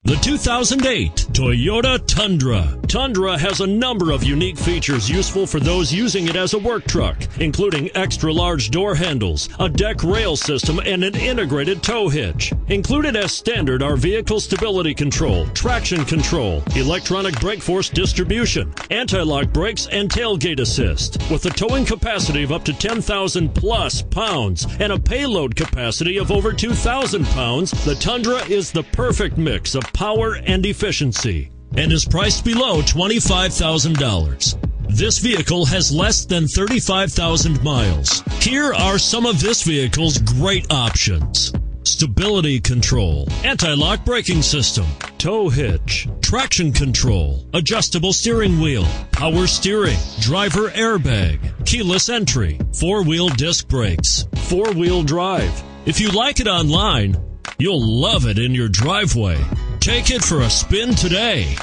The 2008 Toyota Tundra. Tundra has a number of unique features useful for those using it as a work truck, including extra-large door handles, a deck rail system, and an integrated tow hitch. Included as standard are vehicle stability control, traction control, electronic brake force distribution, anti-lock brakes, and tailgate assist. With a towing capacity of up to 10,000 plus pounds and a payload capacity of over 2,000 pounds, the Tundra is the perfect mix of power and efficiency and is priced below $25,000. This vehicle has less than 35,000 miles. Here are some of this vehicle's great options: stability control, anti-lock braking system, tow hitch, traction control, adjustable steering wheel, power steering, driver airbag, keyless entry, four-wheel disc brakes, four-wheel drive. If you like it online, you'll love it in your driveway. Take it for a spin today.